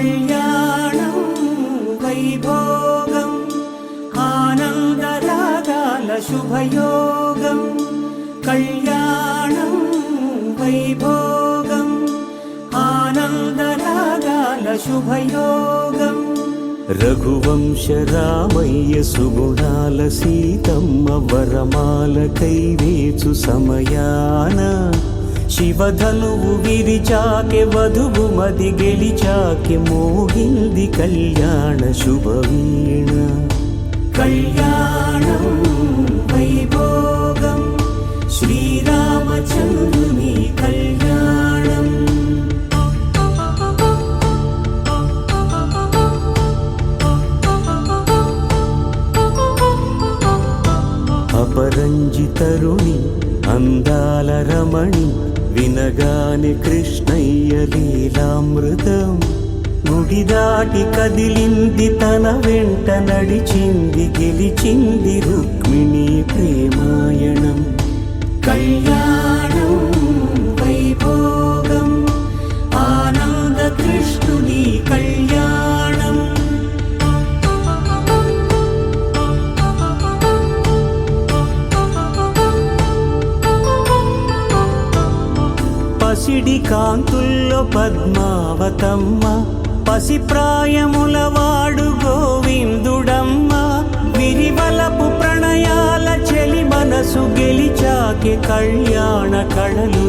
కళ్యాణం వైభోగం ఆనందరాగాల శుభయోగం కళ్యాణం వైభోగం ఆనందరాగాల శుభయోగం రఘువంశ రామయ్య సుగుణాల సీతమ్మ వరమాల కైవేచు సమయాన శివధనువు విరిచాకె వధువు మది గెలిచాకె మోగింది కళ్యాణ శుభవీణ కళ్యాణం వైభోగం శ్రీరామచంద్రుని కళ్యాణం అపరంజి తరుణి అందాల రమణి వినగాని కృష్ణయ్య లీలామృతం గుడి దాటి కదిలింది తన వెంట నడిచింది గెలిచింది రుక్మిణి ప్రేమాయణం కళ్యాణం వైభోగం ఆనంద కృష్ణుని కళ్యాణం పసిడి కాంతుల్లో పద్మావతమ్మ పసిప్రాయముల వాడు గోవిందుడమ్మ విరివలపు ప్రణయాల చెలి మనసు గెలిచాకె కళ్యాణ కళలులికినాడమ్మ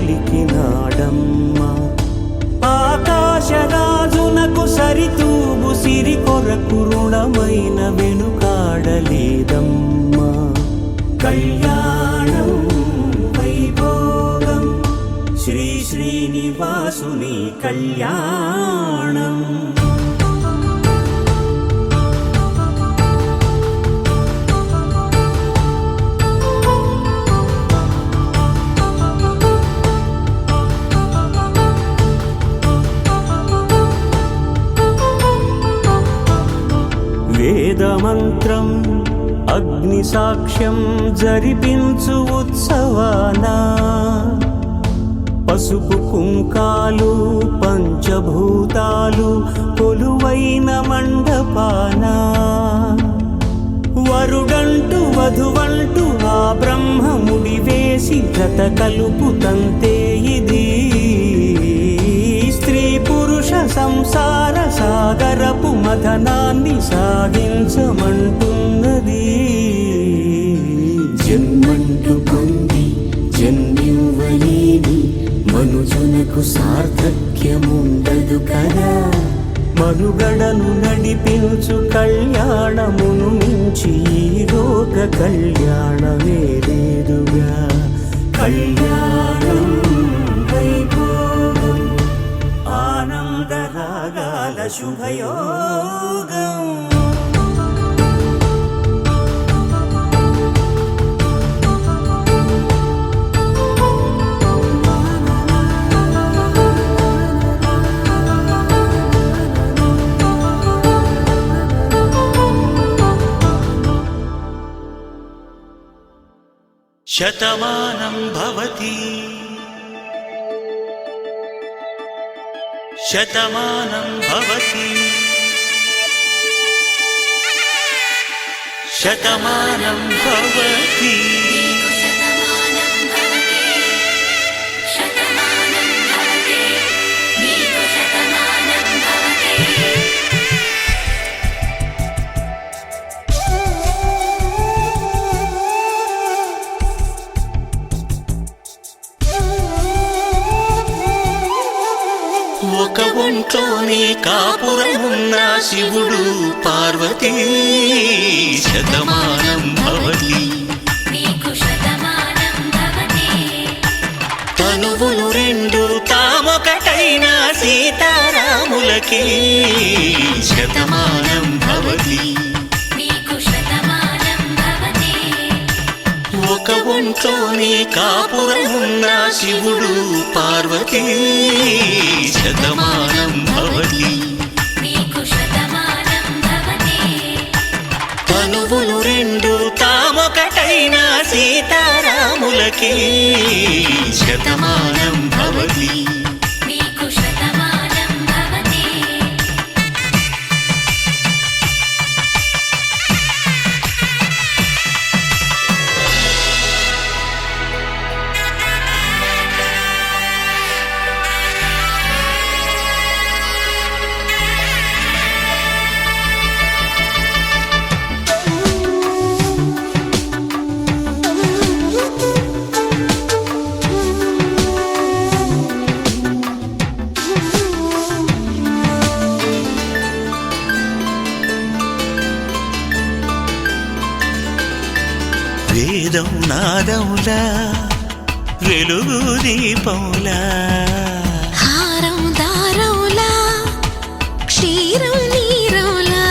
ఆకాశరాజునకు సరితూగు సిరి కొరకు రుణమైన వెనుకాడలేదమ్మా కళ్యాణం వైభోగం శ్రీ శ్రీనివాసుని కళ్యాణం వేదమంత్రం అగ్ని సాక్ష్యం జరిపించు ఉత్సవానా పసుపు కుంకాలు పంచభూతాలు కొలువైన మండపాన వరుడంటూ వధువంటూ ఆ బ్రహ్మముడి వేసి జత కలుపుతంతే ఇది స్త్రీ పురుష సంసార సాగరపు మథనాన్ని సాగించమంటున్నది జన్మంటూ పొంది జన్మివ్వలేని మనుజునకు సార్థక్యముండదు కదా మనుగడను నడిపించు కళ్యాణమును మించి ఈ లోక కళ్యాణమే లేదుగా కళ్యాణం వైభోగం ఆనందరాగాల శుభయోగం శతమానం భవతి శతమానం భవతి శతమానం భవతి ఒక ఒంట్లోనే కాపురమున్న శివుడు పార్వతీ శతమానం భవతి తనువులు రెండు తామొకటైన సీతారాములకి శతమానం భవతి ఒక ఒంట్లోనే కాపురమున్న శివుడు పార్వతీ శతమానం భవతి తనువులు రెండు తామొకటైన సీతారాములకి శతమానం భవతి వేదం నాదములా వెలుగు దీపములా హారం దారములా క్షీరం నీరములా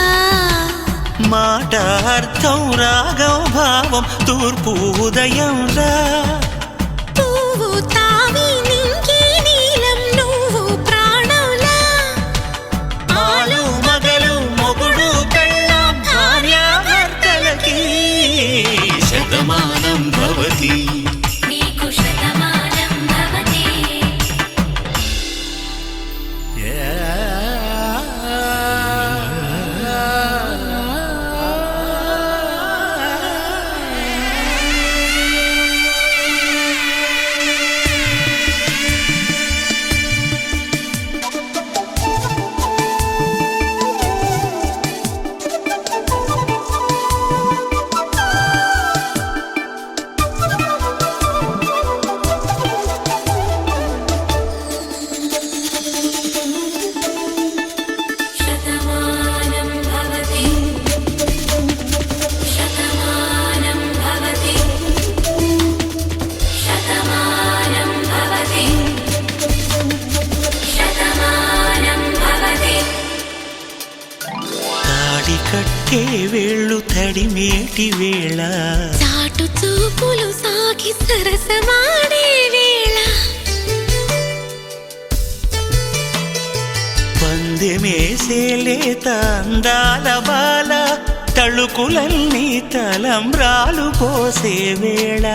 మాట అర్థం రాగం భావం తూర్పు ఉదయంలా పువ్వు తావి నింగి నీలం నువ్వు ప్రాణంలా ఆలు మగలు మొగుడు కళ్ళం భార్యాభర్తలకి శతమానం భవతి నీకు శతమానం భవతి శతమానం భవతి శతమానం భవతి శతమానం భవతి శతమానం భవతి తాడి కట్టే వేళ్ళు తడిమేటి వేళ చాటు చూపులు సాగి సరసమాడే వేళ పందెమేసేలేత అందాల బాల తళుకులన్నీ తలంబ్రాలు పోసే వేళ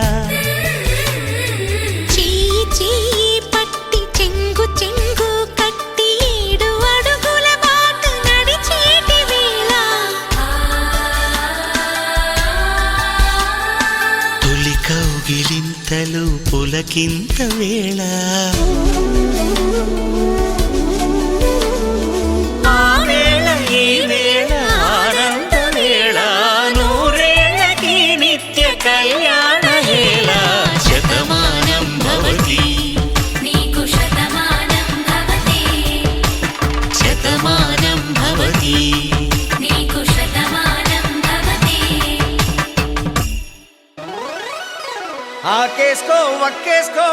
చెయ్యి చెయ్యి పట్టి చెంగు చెంగు కట్టి 7 అడుగుల బాట నడిచేటి వేళ తొలి కౌగిలింతలు పులకింత వేళ ఆ వేళ ఈ వేళ ఆనంద వేళ నూరేళ్ళకి నిత్య కళ్యాణ వేళ శతమానం భవతి నీకు శతమానం భవతి శతమానం భవతి నీకు శతమానం భవతి ఆకేసుకో వక్కేసుకో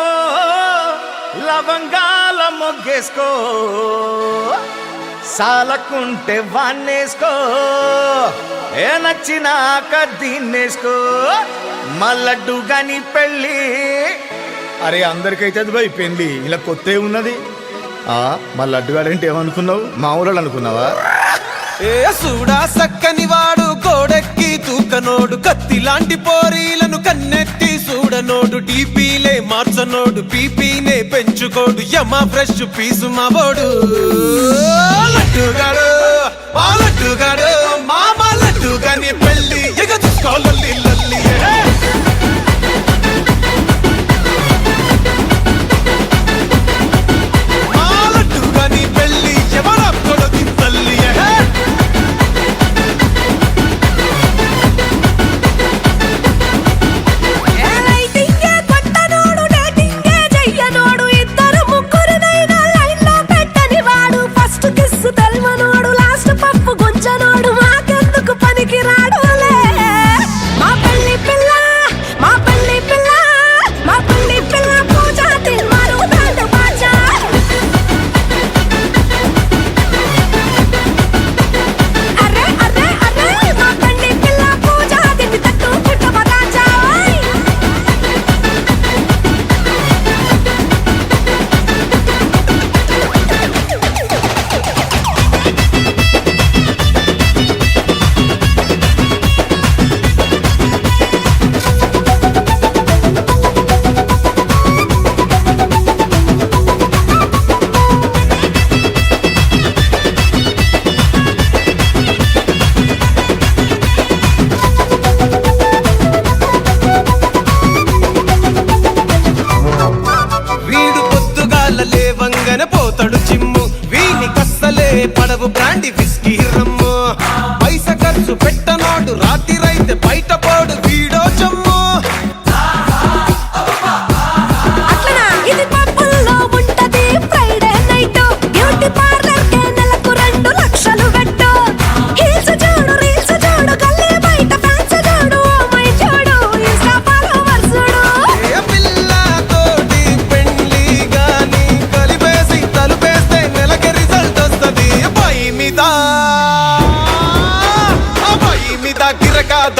లవంగాల మొగ్గేసుకో సాలకుంటే వాన్నేసుకో ఏ నచ్చినాక దీన్నేసుకో మల్లడ్డు గని పెళ్ళి అరే అందరికైతే అది భయ్ పెళ్ళి ఇలా కొత్త ఉన్నది మా లడ్డుగాడంటే ఏమనుకున్నావు మా ఊళ్ళో అనుకున్నావా ఏ సూడా సక్కని వాడు గోడెక్కి తూకనోడు కత్తి లాంటి పోరీలను కన్నెత్తి చూడనోడు డీపీలే మార్చనోడు పీపీనే పెంచుకోడు యమ ఫ్రెష్ పీసు మా బోడు లడ్డుగాడు మా లడ్డుగాడు మామ లడ్డుగాని పెళ్ళి ఎగ చూసుకోవాలి లల్లి మా లడ్డుగాని పెళ్ళి ఎవరప్పుడు తల్లి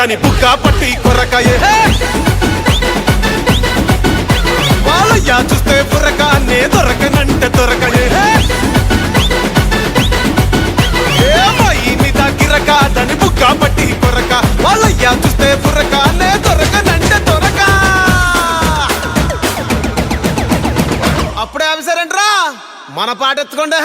దాని బుక్క పట్టి కొరకాయే వాళ్ళయ్యా చూస్తే బుర్రకానే దొరకనంటే దొరకయే ఏమాయి మీద గిరక దాని బుక్క పట్టి కొరక వాళ్ళయ్యా చూస్తే బుర్రకానే దొరకనంటే దొరక అప్పుడే అవిసారంట్రా మన పాట ఎత్తుకోండి